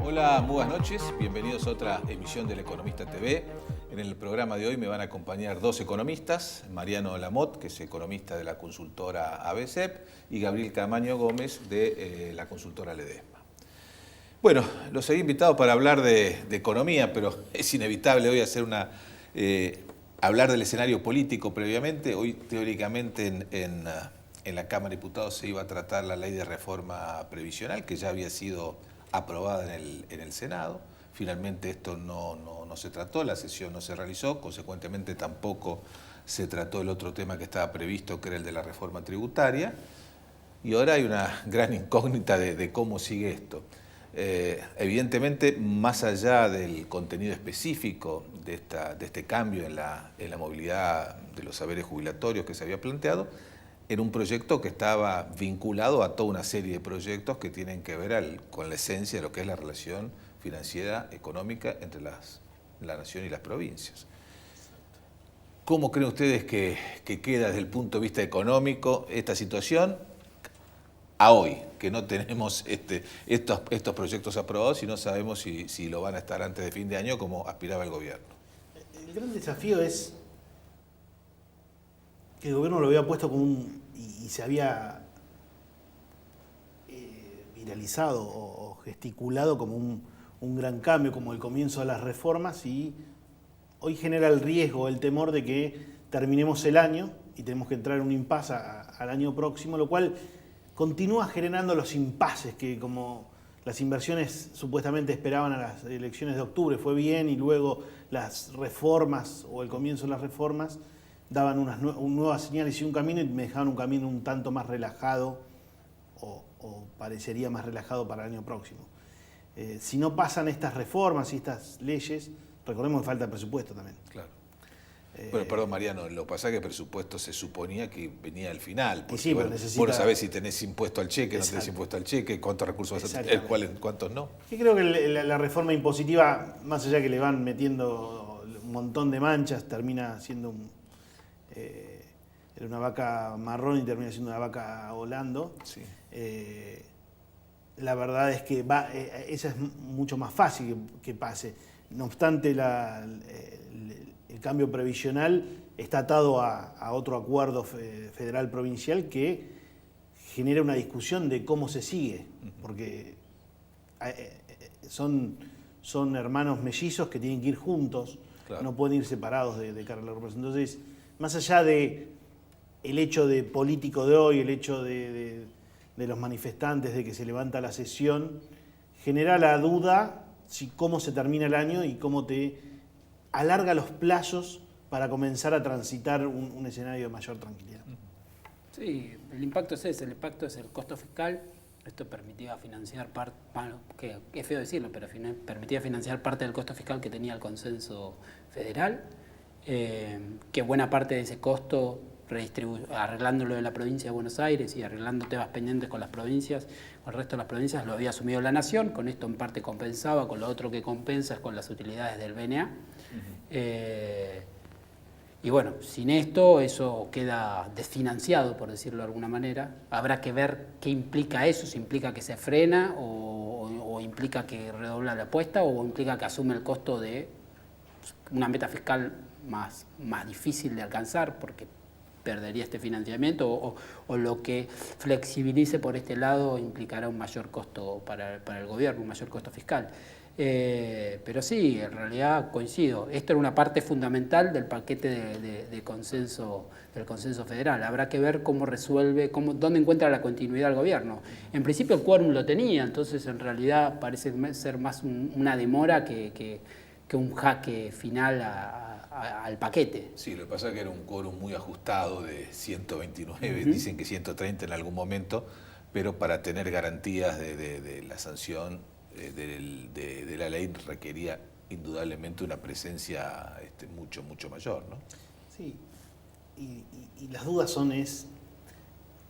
Hola, muy buenas noches, bienvenidos a otra emisión del Economista TV. En el programa de hoy me van a acompañar dos economistas, Mariano Lamotte, que es economista de la consultora ABCEP, y Gabriel Camaño Gómez, de la consultora Ledesma. Bueno, los he invitado para hablar de economía, pero es inevitable hoy hacer hablar del escenario político previamente. Hoy, teóricamente, en la Cámara de Diputados se iba a tratar la ley de reforma previsional, que ya había sido aprobada en el Senado. Finalmente esto no se trató, la sesión no se realizó, consecuentemente tampoco se trató el otro tema que estaba previsto, que era el de la reforma tributaria. Y ahora hay una gran incógnita de cómo sigue esto. Evidentemente, más allá del contenido específico de este cambio en la movilidad de los saberes jubilatorios que se había planteado, era un proyecto que estaba vinculado a toda una serie de proyectos que tienen que ver con la esencia de lo que es la relación financiera, económica entre la nación y las provincias. ¿Cómo creen ustedes que queda desde el punto de vista económico esta situación a hoy, que no tenemos estos proyectos aprobados y no sabemos si lo van a estar antes de fin de año como aspiraba el gobierno? El gran desafío es que el gobierno lo había puesto como y se había viralizado o gesticulado como un gran cambio, como el comienzo de las reformas, y hoy genera el riesgo, el temor de que terminemos el año y tenemos que entrar en un impasse al año próximo, lo cual continúa generando los impases que, como las inversiones supuestamente esperaban a las elecciones de octubre, fue bien, y luego las reformas o el comienzo de las reformas daban unas nuevas señales y un camino, y me dejaban un camino un tanto más relajado o parecería más relajado para el año próximo. Si no pasan estas reformas y estas leyes, recordemos que falta presupuesto también. Claro. Bueno, perdón, Mariano, lo que pasa es que el presupuesto se suponía que venía al final. Porque, sí, bueno, necesita... vos no sabés si tenés impuesto al cheque, Exacto. no tenés impuesto al cheque, cuántos recursos vas a tener, cuántos no. Yo creo que la reforma impositiva, más allá que le van metiendo un montón de manchas, termina siendo era una vaca marrón y termina siendo una vaca volando. Sí. La verdad es que esa es mucho más fácil que pase. No obstante, el cambio previsional está atado a otro acuerdo federal provincial que genera una discusión de cómo se sigue, porque son hermanos mellizos que tienen que ir juntos, claro. No pueden ir separados de cara a la representación. Entonces, más allá de el hecho de político de hoy, el hecho de los manifestantes, de que se levanta la sesión, genera la duda cómo se termina el año y cómo te alarga los plazos para comenzar a transitar un escenario de mayor tranquilidad. Sí, el impacto es ese, el impacto es el costo fiscal. Esto permitía financiar que es feo decirlo, pero permitía financiar parte del costo fiscal que tenía el consenso federal, que buena parte de ese costo, arreglándolo en la provincia de Buenos Aires y arreglando temas pendientes con las provincias, con el resto de las provincias, lo había asumido la Nación. Con esto en parte compensaba, con lo otro que compensa es con las utilidades del BNA. Y bueno, sin esto eso queda desfinanciado, por decirlo de alguna manera. Habrá que ver qué implica eso, si implica que se frena o implica que redobla la apuesta o implica que asume el costo de una meta fiscal más difícil de alcanzar porque perdería este financiamiento o lo que flexibilice por este lado implicará un mayor costo para el gobierno, un mayor costo fiscal. Pero sí, en realidad coincido. Esto era una parte fundamental del paquete del consenso federal. Habrá que ver cómo resuelve, dónde encuentra la continuidad el gobierno. En principio el quórum lo tenía, entonces en realidad parece ser más una demora que un jaque final al paquete. Sí, lo que pasa es que era un quórum muy ajustado de 129, dicen que 130 en algún momento, pero para tener garantías de la sanción de la ley requería indudablemente una presencia mucho mayor, ¿no? Sí, y las dudas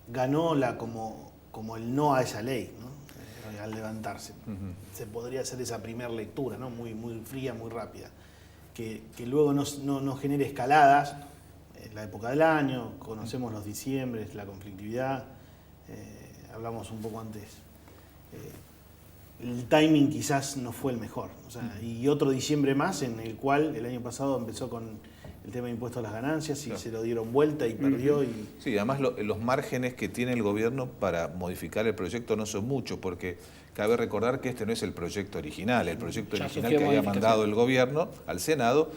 ganó como el no a esa ley, ¿no? Al levantarse. Se podría hacer esa primera lectura, ¿no? Muy fría, muy rápida. Que luego no genere escaladas en la época del año, conocemos los diciembres, la conflictividad, hablamos un poco antes. El timing quizás no fue el mejor. O sea, y otro diciembre más en el cual el año pasado empezó con el tema de impuestos a las ganancias y claro, se lo dieron vuelta y perdió. Sí, además los márgenes que tiene el gobierno para modificar el proyecto no son muchos, porque cabe recordar que este no es el proyecto original. El proyecto original que había mandado el gobierno al Senado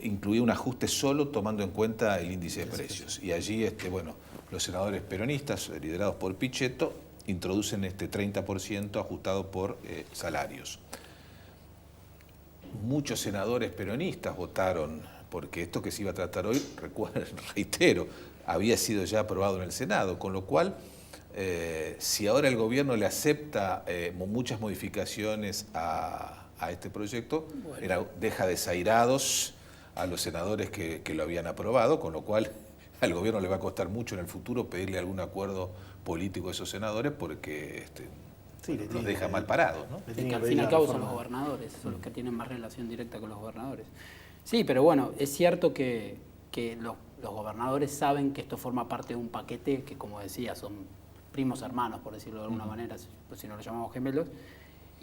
incluía un ajuste solo tomando en cuenta el índice de precios. Y allí, los senadores peronistas, liderados por Pichetto, introducen este 30% ajustado por salarios. Muchos senadores peronistas votaron porque esto que se iba a tratar hoy, reitero, había sido ya aprobado en el Senado, con lo cual, si ahora el gobierno le acepta muchas modificaciones a este proyecto, deja desairados a los senadores que lo habían aprobado, con lo cual al gobierno le va a costar mucho en el futuro pedirle algún acuerdo político a esos senadores porque los deja mal parados, ¿no? Que al fin y al cabo son los gobernadores, son los que tienen más relación directa con los gobernadores. Sí, pero bueno, es cierto que los gobernadores saben que esto forma parte de un paquete que, como decía, son primos hermanos, por decirlo de alguna manera, si no lo llamamos gemelos,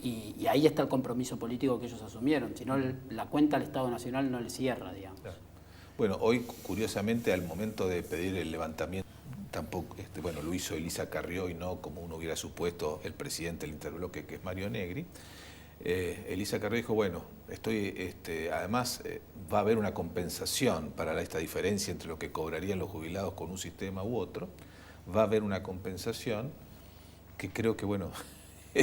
y ahí está el compromiso político que ellos asumieron, si no la cuenta al Estado Nacional no le cierra, digamos. Claro. Bueno, hoy, curiosamente, al momento de pedir el levantamiento, tampoco, lo hizo Elisa Carrió y no, como uno hubiera supuesto, el presidente del interbloque, que es Mario Negri. Elisa Carrió dijo, además va a haber una compensación para esta diferencia entre lo que cobrarían los jubilados con un sistema u otro. Va a haber una compensación que creo que,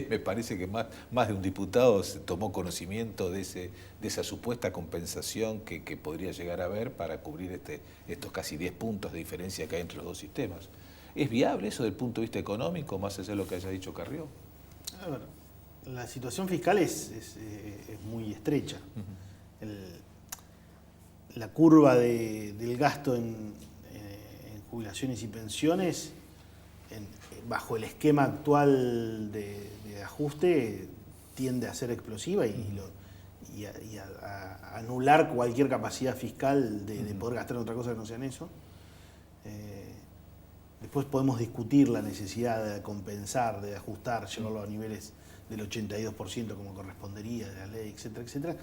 me parece que más de un diputado se tomó conocimiento de esa supuesta compensación que podría llegar a haber para cubrir estos casi 10 puntos de diferencia que hay entre los dos sistemas. ¿Es viable eso desde el punto de vista económico, más allá de lo que haya dicho Carrió? A ver, la situación fiscal es muy estrecha. La curva del gasto en jubilaciones y pensiones, bajo el esquema actual de ajuste, tiende a ser explosiva y a anular cualquier capacidad fiscal de poder gastar en otra cosa que no sea en eso. Después podemos discutir la necesidad de compensar, de ajustar, llevarlo a niveles del 82% como correspondería de la ley, etcétera, etcétera,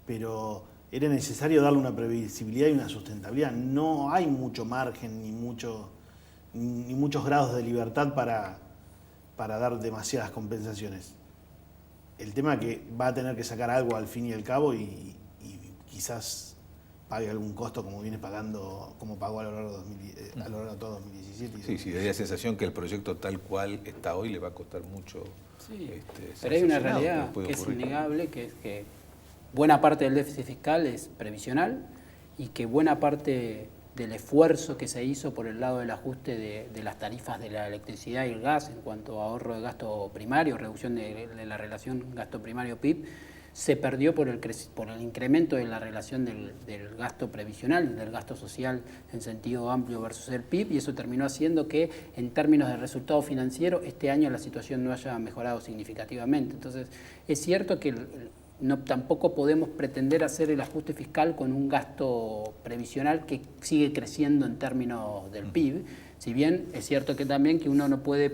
pero era necesario darle una previsibilidad y una sustentabilidad. No hay mucho margen ni muchos grados de libertad para dar demasiadas compensaciones. El tema es que va a tener que sacar algo al fin y al cabo y quizás pague algún costo como viene pagando, como pagó a lo largo de todo 2017. Sí, da la sensación que el proyecto tal cual está hoy le va a costar mucho. Sí, pero hay una realidad que es innegable, que es que buena parte del déficit fiscal es previsional y que buena parte del esfuerzo que se hizo por el lado del ajuste de las tarifas de la electricidad y el gas en cuanto a ahorro de gasto primario, reducción de la relación gasto primario-PIB, se perdió por el incremento de la relación del gasto previsional, del gasto social en sentido amplio versus el PIB, y eso terminó haciendo que en términos de resultado financiero este año la situación no haya mejorado significativamente. Entonces es cierto que tampoco podemos pretender hacer el ajuste fiscal con un gasto previsional que sigue creciendo en términos del PIB, si bien es cierto que también que uno no puede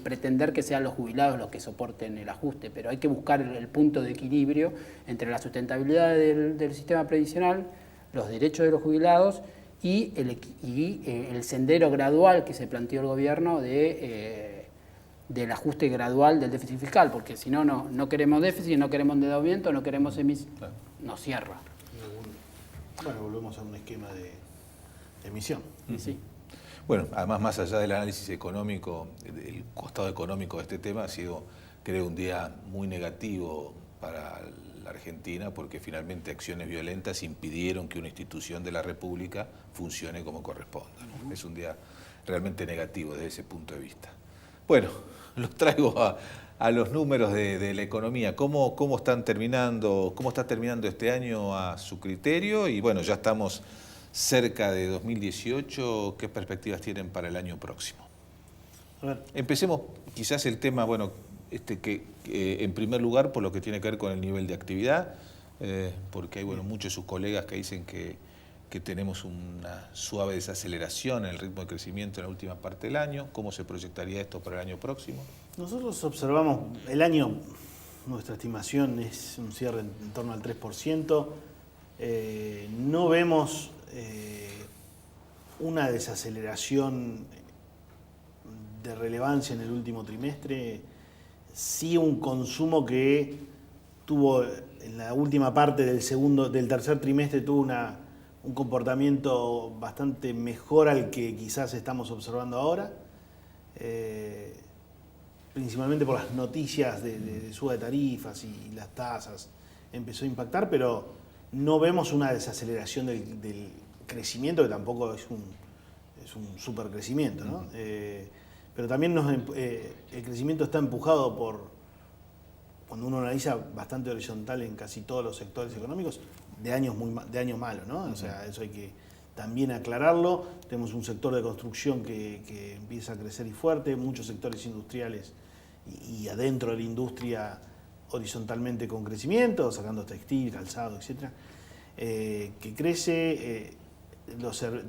pretender que sean los jubilados los que soporten el ajuste, pero hay que buscar el punto de equilibrio entre la sustentabilidad del sistema previsional, los derechos de los jubilados y el sendero gradual que se planteó el gobierno del ajuste gradual del déficit fiscal, porque si no queremos déficit, no queremos endeudamiento, no queremos claro, nos cierra. Volvemos a un esquema de emisión. Sí. Bueno, además, más allá del análisis económico, el costado económico de este tema ha sido, creo, un día muy negativo para la Argentina, porque finalmente acciones violentas impidieron que una institución de la República funcione como corresponda, ¿no? Es un día realmente negativo desde ese punto de vista. Bueno, los traigo a los números de la economía. ¿Cómo está terminando este año a su criterio? Y bueno, ya estamos cerca de 2018. ¿Qué perspectivas tienen para el año próximo? A ver. Empecemos quizás el tema, bueno, que en primer lugar por lo que tiene que ver con el nivel de actividad, porque hay muchos de sus colegas que dicen que tenemos una suave desaceleración en el ritmo de crecimiento en la última parte del año. ¿Cómo se proyectaría esto para el año próximo? Nosotros observamos el año, nuestra estimación es un cierre en torno al 3%. No vemos una desaceleración de relevancia en el último trimestre. Sí, un consumo que tuvo en la última parte del tercer trimestre tuvo un comportamiento bastante mejor al que quizás estamos observando ahora, principalmente por las noticias de suba de tarifas y las tasas empezó a impactar, pero no vemos una desaceleración del crecimiento, que tampoco es un supercrecimiento, ¿no? Pero también el crecimiento está empujado cuando uno analiza bastante horizontal en casi todos los sectores económicos, de años malos, ¿no? O sea, eso hay que también aclararlo. Tenemos un sector de construcción que empieza a crecer y fuerte, muchos sectores industriales y adentro de la industria horizontalmente con crecimiento, sacando textil, calzado, etcétera, que crece,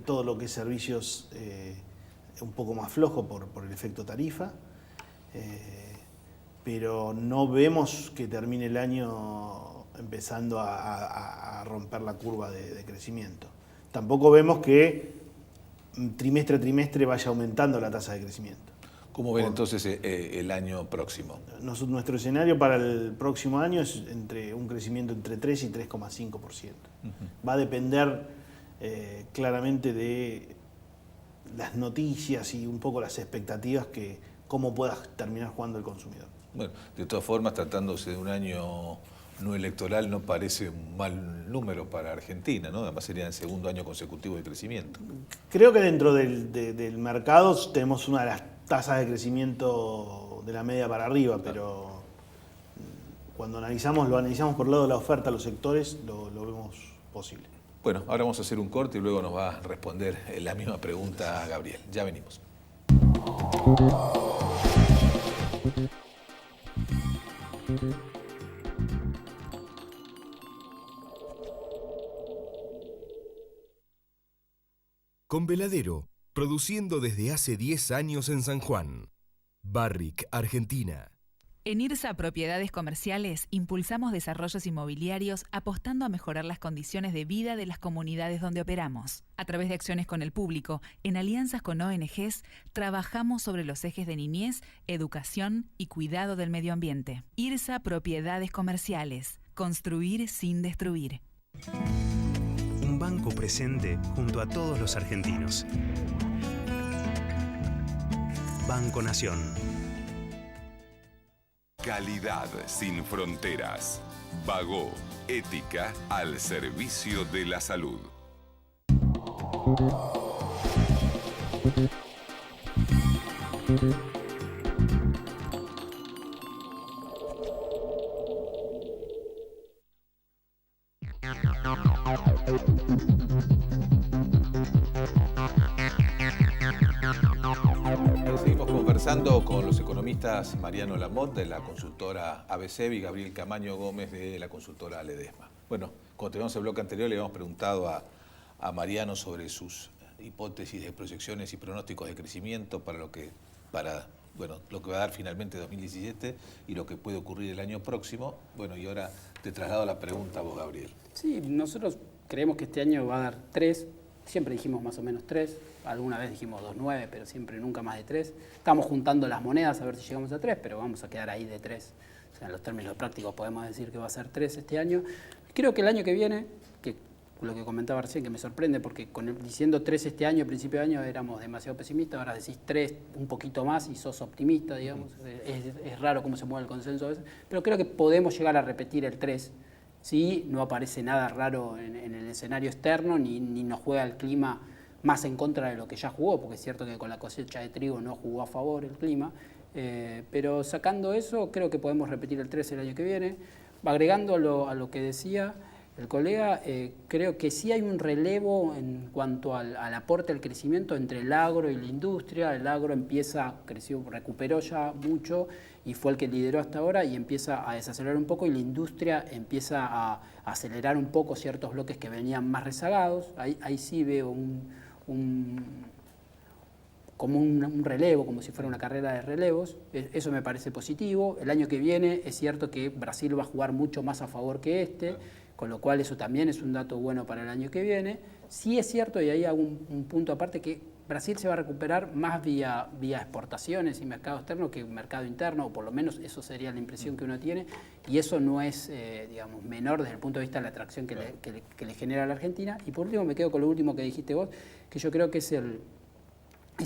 todo lo que es servicios un poco más flojo por el efecto tarifa, pero no vemos que termine el año empezando a romper la curva de crecimiento. Tampoco vemos que trimestre a trimestre vaya aumentando la tasa de crecimiento. ¿Cómo ven entonces el año próximo? Nuestro escenario para el próximo año es un crecimiento entre 3 y 3,5%. Va a depender claramente de las noticias y un poco las expectativas cómo pueda terminar jugando el consumidor. Bueno, de todas formas, tratándose de un año no electoral, no parece un mal número para Argentina, ¿no? Además sería el segundo año consecutivo de crecimiento. Creo que dentro del mercado tenemos una de las tasas de crecimiento de la media para arriba, pero cuando lo analizamos por el lado de la oferta a los sectores, lo vemos posible. Bueno, ahora vamos a hacer un corte y luego nos va a responder la misma pregunta Gabriel. Ya venimos. Con Veladero, produciendo desde hace 10 años en San Juan. Barrick, Argentina. En IRSA Propiedades Comerciales impulsamos desarrollos inmobiliarios apostando a mejorar las condiciones de vida de las comunidades donde operamos. A través de acciones con el público, en alianzas con ONGs, trabajamos sobre los ejes de niñez, educación y cuidado del medio ambiente. IRSA Propiedades Comerciales. Construir sin destruir. Un banco presente junto a todos los argentinos. Banco Nación. Calidad sin fronteras. Bagó, ética al servicio de la salud. Seguimos conversando con los economistas Mariano Lamotte de la consultora ABCEP y Gabriel Camaño Gómez de la consultora Ledesma. Bueno, cuando teníamos el bloque anterior le habíamos preguntado a Mariano sobre sus hipótesis de proyecciones y pronósticos de crecimiento para lo que va a dar finalmente 2017 y lo que puede ocurrir el año próximo. Bueno, y ahora te traslado la pregunta a vos, Gabriel. Sí, nosotros creemos que este año va a dar 3, siempre dijimos más o menos 3, alguna vez dijimos 2,9, pero siempre nunca más de 3. Estamos juntando las monedas a ver si llegamos a 3, pero vamos a quedar ahí de 3. O sea, en los términos prácticos podemos decir que va a ser 3 este año. Creo que el año que viene, que lo que comentaba recién, que me sorprende, porque diciendo 3 este año, a principio de año, éramos demasiado pesimistas, ahora decís 3 un poquito más y sos optimista, digamos. Es raro cómo se mueve el consenso a veces, pero creo que podemos llegar a repetir el 3. Sí, no aparece nada raro en el escenario externo, ni nos juega el clima más en contra de lo que ya jugó, porque es cierto que con la cosecha de trigo no jugó a favor el clima, pero sacando eso creo que podemos repetir el 13 el año que viene. Agregando a lo que decía el colega, creo que sí hay un relevo en cuanto al aporte al crecimiento entre el agro y la industria. El agro recuperó ya mucho y fue el que lideró hasta ahora y empieza a desacelerar un poco, y la industria empieza a acelerar un poco ciertos bloques que venían más rezagados. Ahí sí veo como un relevo, como si fuera una carrera de relevos. Eso me parece positivo. El año que viene es cierto que Brasil va a jugar mucho más a favor que este, con lo cual eso también es un dato bueno para el año que viene. Sí es cierto, y ahí hago un punto aparte, que Brasil se va a recuperar más vía exportaciones y mercado externo que mercado interno, o por lo menos eso sería la impresión que uno tiene, y eso no es digamos, menor desde el punto de vista de la atracción que le genera a la Argentina. Y por último me quedo con lo último que dijiste vos, que yo creo que es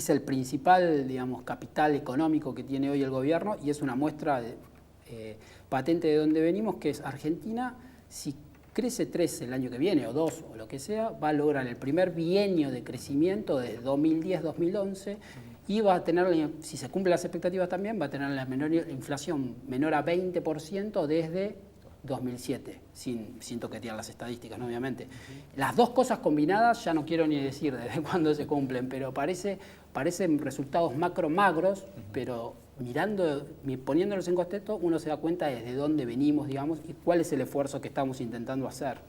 el principal, digamos, capital económico que tiene hoy el gobierno, y es una muestra patente de dónde venimos, que es Argentina. Si crece 3 el año que viene, o 2, o lo que sea, va a lograr el primer bienio de crecimiento desde 2010-2011, y va a tener, si se cumplen las expectativas también, va a tener la inflación menor a 20% desde 2007, sin toquetear las estadísticas, ¿no? Obviamente. Las dos cosas combinadas, ya no quiero ni decir desde cuándo se cumplen, pero parecen resultados magros, pero poniéndolos en contexto, uno se da cuenta desde dónde venimos, digamos, y cuál es el esfuerzo que estamos intentando hacer.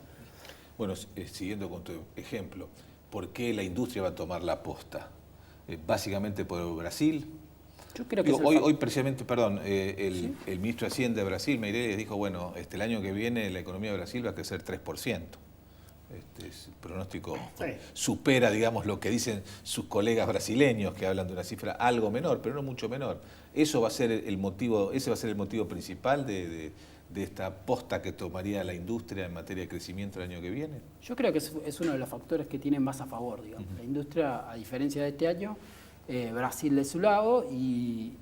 Bueno, siguiendo con tu ejemplo, ¿por qué la industria va a tomar la posta? Básicamente por Brasil. Yo creo que hoy precisamente, perdón, el ministro de Hacienda de Brasil, Meirelles, dijo, bueno, el año que viene la economía de Brasil va a crecer 3%. El pronóstico supera, digamos, lo que dicen sus colegas brasileños, que hablan de una cifra algo menor, pero no mucho menor. Eso va a ser el motivo, ese va a ser el motivo principal de esta posta que tomaría la industria en materia de crecimiento el año que viene. Yo creo que es uno de los factores que tienen más a favor, digamos. La industria, a diferencia de este año, Brasil de su lado, y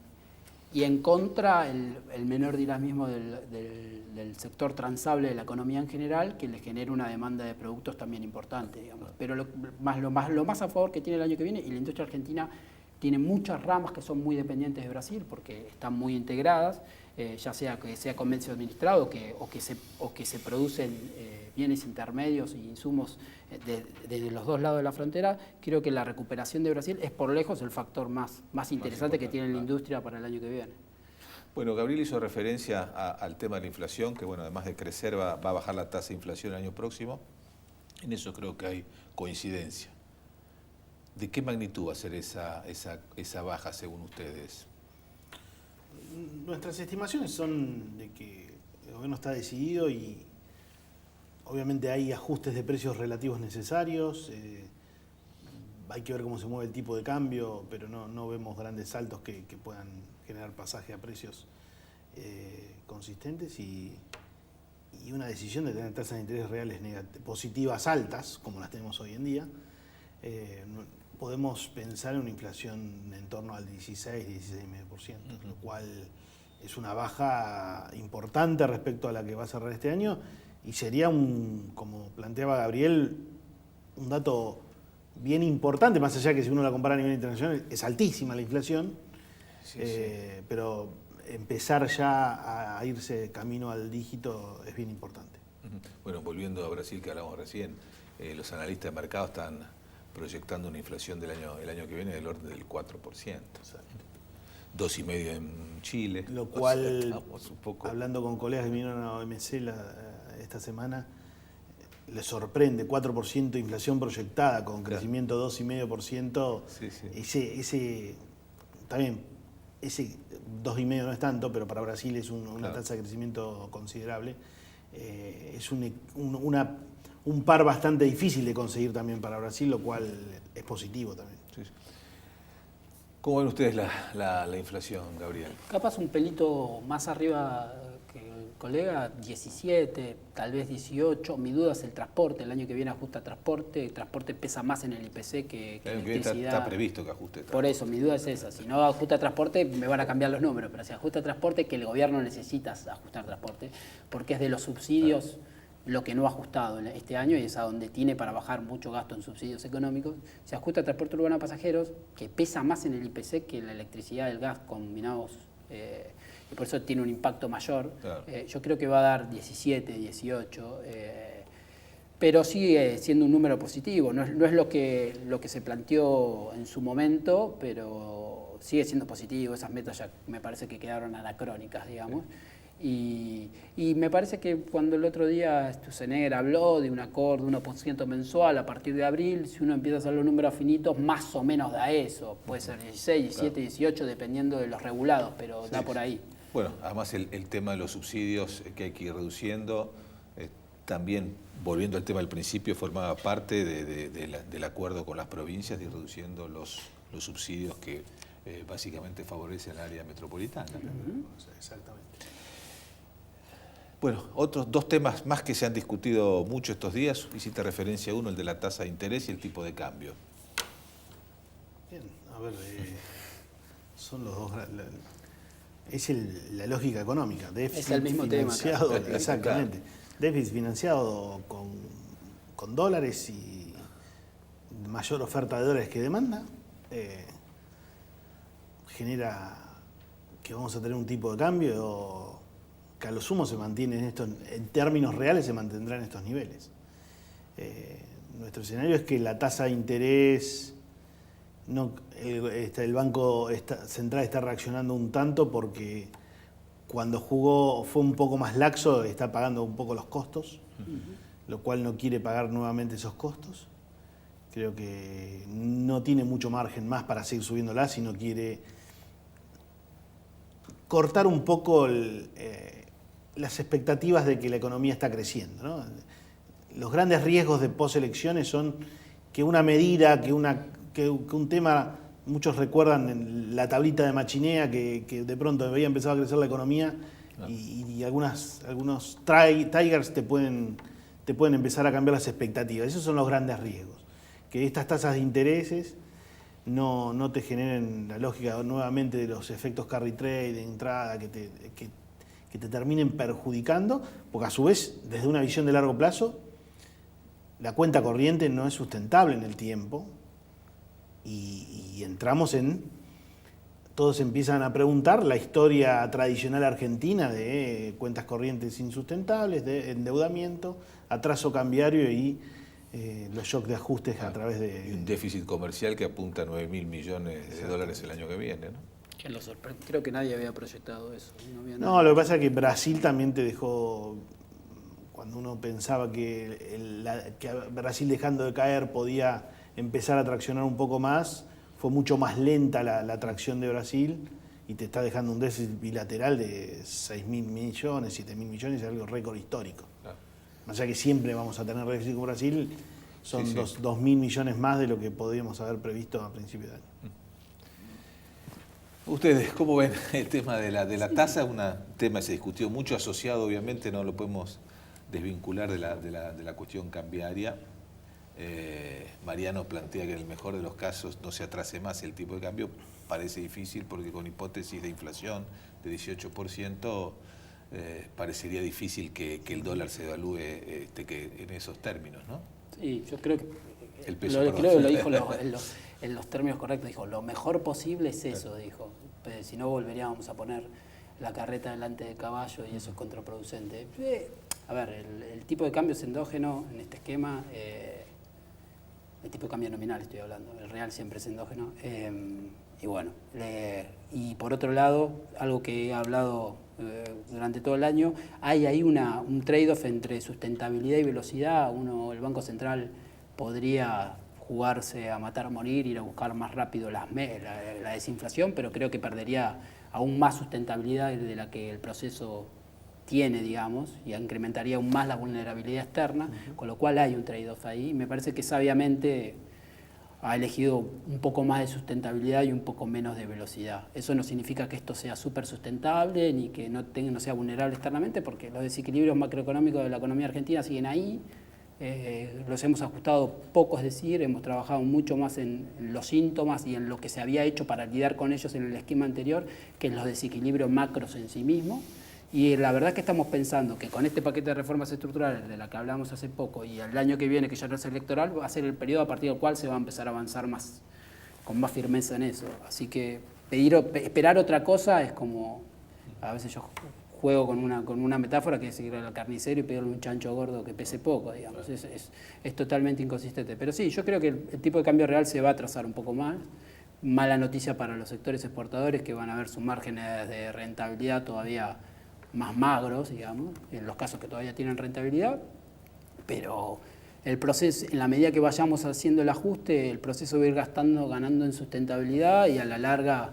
en contra el menor dinamismo del sector transable de la economía en general, que le genera una demanda de productos también importante, digamos. Pero lo más a favor que tiene el año que viene, y la industria argentina tiene muchas ramas que son muy dependientes de Brasil porque están muy integradas, ya sea que sea comercio administrado o que se producen bienes intermedios e insumos desde los dos lados de la frontera. Creo que la recuperación de Brasil es por lejos el factor más interesante que tiene la industria para el año que viene. Bueno, Gabriel hizo referencia al tema de la inflación, que bueno, además de crecer va a bajar la tasa de inflación el año próximo. En eso creo que hay coincidencia. ¿De qué magnitud va a ser esa baja según ustedes? Nuestras estimaciones son de que el gobierno está decidido y obviamente hay ajustes de precios relativos necesarios. Hay que ver cómo se mueve el tipo de cambio, pero no vemos grandes saltos que puedan generar pasaje a precios consistentes, y una decisión de tener tasas de interés reales positivas altas, como las tenemos hoy en día. Podemos pensar en una inflación en torno al 16-16,5%, lo cual es una baja importante respecto a la que va a cerrar este año, y sería, como planteaba Gabriel, un dato bien importante, más allá que si uno la compara a nivel internacional es altísima la inflación, pero empezar ya a irse camino al dígito es bien importante. Bueno, volviendo a Brasil, que hablamos recién, los analistas de mercado están proyectando una inflación el año que viene del orden del 4%. Exacto. 2,5% en Chile. Lo cual, hablando con colegas que vinieron a OMC esta semana, les sorprende, 4% de inflación proyectada con crecimiento 2,5%. Ese también, ese 2,5% no es tanto, pero para Brasil es una tasa de crecimiento considerable. Es un par bastante difícil de conseguir también para Brasil, lo cual es positivo también. ¿Cómo ven ustedes la inflación, Gabriel? Capaz un pelito más arriba que el colega, 17, tal vez 18. Mi duda es el transporte. El año que viene ajusta transporte. El transporte pesa más en el IPC que electricidad. Está previsto que ajuste transporte. Por eso, mi duda es esa. Si no ajusta transporte, me van a cambiar los números. Pero si ajusta transporte, que el gobierno necesita ajustar transporte, porque es de los subsidios lo que no ha ajustado este año y es a donde tiene para bajar mucho gasto en subsidios económicos. Se ajusta el transporte urbano a pasajeros, que pesa más en el IPC que la electricidad y el gas combinados, y por eso tiene un impacto mayor. Claro. Yo creo que va a dar 17, 18, pero sigue siendo un número positivo. No es lo que se planteó en su momento, pero sigue siendo positivo. Esas metas ya me parece que quedaron anacrónicas, digamos. Y me parece que cuando el otro día Sturzenegger habló de un acorde, 1% mensual a partir de abril, si uno empieza a hacer los números finitos, más o menos da eso. Puede ser 16, 17, claro, 18, dependiendo de los regulados, pero da por ahí. Bueno, además el tema de los subsidios que hay que ir reduciendo, también, volviendo al tema del principio, formaba parte del acuerdo con las provincias de ir reduciendo los subsidios que básicamente favorecen el área metropolitana. Exactamente. Bueno, otros dos temas más que se han discutido mucho estos días, hiciste referencia a uno, el de la tasa de interés y el tipo de cambio. Bien, a ver, son los dos. Es la lógica económica, déficit es el mismo financiado, tema, exactamente. Déficit financiado con dólares y mayor oferta de dólares que demanda, genera que vamos a tener un tipo de cambio que a lo sumo se mantiene en términos reales se mantendrá en estos niveles. Nuestro escenario es que la tasa de interés, el Banco Central está reaccionando un tanto porque cuando jugó fue un poco más laxo, está pagando un poco los costos, lo cual no quiere pagar nuevamente esos costos. Creo que no tiene mucho margen más para seguir subiéndola, sino quiere cortar un poco las expectativas de que la economía está creciendo, ¿no? Los grandes riesgos de postelecciones son que una medida, que un tema, muchos recuerdan en la tablita de Machinea, que de pronto había empezado a crecer la economía y algunos tigers te pueden empezar a cambiar las expectativas. Esos son los grandes riesgos. Que estas tasas de intereses no te generen la lógica nuevamente de los efectos carry trade de entrada que te terminen perjudicando, porque a su vez, desde una visión de largo plazo, la cuenta corriente no es sustentable en el tiempo y entramos todos empiezan a preguntar la historia tradicional argentina de cuentas corrientes insustentables, de endeudamiento, atraso cambiario y los shocks de ajustes a través de... Un déficit comercial que apunta a 9.000 millones de dólares el año que viene, ¿no? Que lo sorprende. Creo que nadie había proyectado eso. No, lo que pasa es que Brasil también te dejó, cuando uno pensaba que Brasil dejando de caer podía empezar a traccionar un poco más, fue mucho más lenta la tracción de Brasil y te está dejando un déficit bilateral de 6.000 millones, 7.000 millones, es algo récord histórico. Claro. O sea que siempre vamos a tener déficit con Brasil, son 2.000 millones más de lo que podíamos haber previsto a principios de año. Ustedes, ¿cómo ven el tema de la tasa? Un tema que se discutió mucho, asociado obviamente, no lo podemos desvincular de la cuestión cambiaria. Mariano plantea que en el mejor de los casos no se atrase más el tipo de cambio. Parece difícil porque con hipótesis de inflación de 18% parecería difícil que el dólar se evalúe que en esos términos, ¿no? Sí, yo creo que el peso, creo que lo dijo en los términos correctos, dijo, lo mejor posible es eso, dijo. Si no volveríamos a poner la carreta delante del caballo y eso es contraproducente. A ver, el tipo de cambio es endógeno en este esquema, el tipo de cambio nominal estoy hablando, el real siempre es endógeno. Y bueno, y por otro lado, algo que he hablado durante todo el año, hay ahí un trade-off entre sustentabilidad y velocidad. El Banco Central podría jugarse a matar o morir, ir a buscar más rápido la desinflación, pero creo que perdería aún más sustentabilidad de la que el proceso tiene, digamos, y incrementaría aún más la vulnerabilidad externa, con lo cual hay un trade-off ahí. Me parece que sabiamente ha elegido un poco más de sustentabilidad y un poco menos de velocidad. Eso no significa que esto sea súper sustentable ni que no sea vulnerable externamente, porque los desequilibrios macroeconómicos de la economía argentina siguen ahí. Los hemos ajustado poco, es decir, hemos trabajado mucho más en los síntomas y en lo que se había hecho para lidiar con ellos en el esquema anterior que en los desequilibrios macros en sí mismos. Y la verdad es que estamos pensando que con este paquete de reformas estructurales de la que hablamos hace poco y el año que viene, que ya no es electoral, va a ser el periodo a partir del cual se va a empezar a avanzar más, con más firmeza en eso. Así que esperar otra cosa es como, a veces yo juego con una metáfora que es ir al carnicero y pedirle un chancho gordo que pese poco, digamos. Es totalmente inconsistente. Pero sí, yo creo que el tipo de cambio real se va a trazar un poco más. Mala noticia para los sectores exportadores, que van a ver sus márgenes de rentabilidad todavía más magros, digamos, en los casos que todavía tienen rentabilidad, pero el proceso, en la medida que vayamos haciendo el ajuste, el proceso va a ir ganando en sustentabilidad y a la larga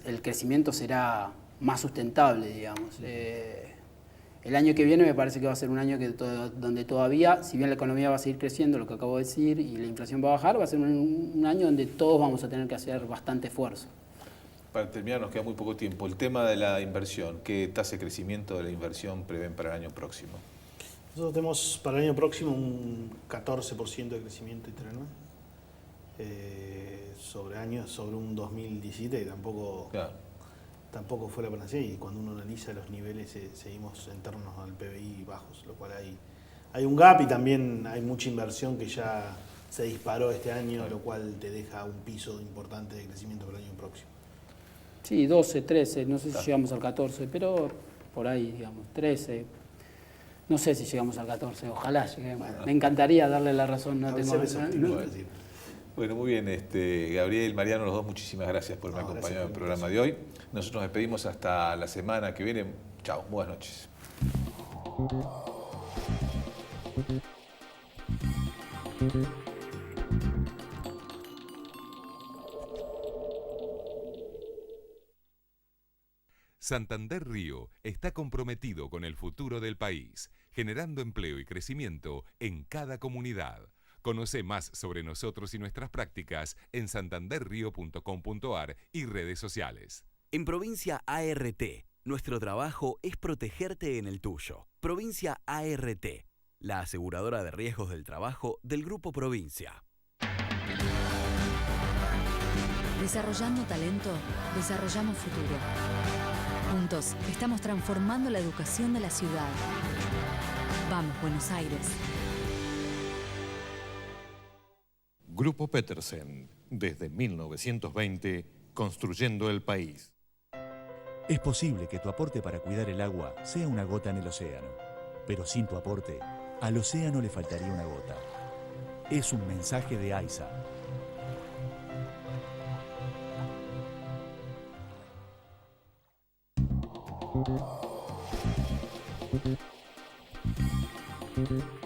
el crecimiento será más sustentable, digamos. El año que viene me parece que va a ser un año donde todavía, si bien la economía va a seguir creciendo, lo que acabo de decir, y la inflación va a bajar, va a ser un año donde todos vamos a tener que hacer bastante esfuerzo. Para terminar, nos queda muy poco tiempo. El tema de la inversión, ¿qué tasa de crecimiento de la inversión prevén para el año próximo? Nosotros tenemos para el año próximo un 14% de crecimiento interanual sobre un 2017 que tampoco fue la panacea, y cuando uno analiza los niveles seguimos en torno al PBI bajos, lo cual hay un gap y también hay mucha inversión que ya se disparó este año, lo cual te deja un piso importante de crecimiento para el año próximo. Sí, 12, 13, no sé si llegamos al 14, pero por ahí, digamos, 13. No sé si llegamos al 14, ojalá lleguemos. Bueno, me encantaría darle la razón. Bueno, muy bien, Gabriel, Mariano, los dos, muchísimas gracias por haberme acompañado en el programa de hoy. Nosotros nos despedimos hasta la semana que viene. Chao, buenas noches. Santander Río está comprometido con el futuro del país, generando empleo y crecimiento en cada comunidad. Conoce más sobre nosotros y nuestras prácticas en santanderrio.com.ar y redes sociales. En Provincia ART, nuestro trabajo es protegerte en el tuyo. Provincia ART, la aseguradora de riesgos del trabajo del Grupo Provincia. Desarrollando talento, desarrollamos futuro. Juntos estamos transformando la educación de la ciudad. Vamos, Buenos Aires. Grupo Petersen, desde 1920, construyendo el país. Es posible que tu aporte para cuidar el agua sea una gota en el océano, pero sin tu aporte, al océano le faltaría una gota. Es un mensaje de AISA. Thank you.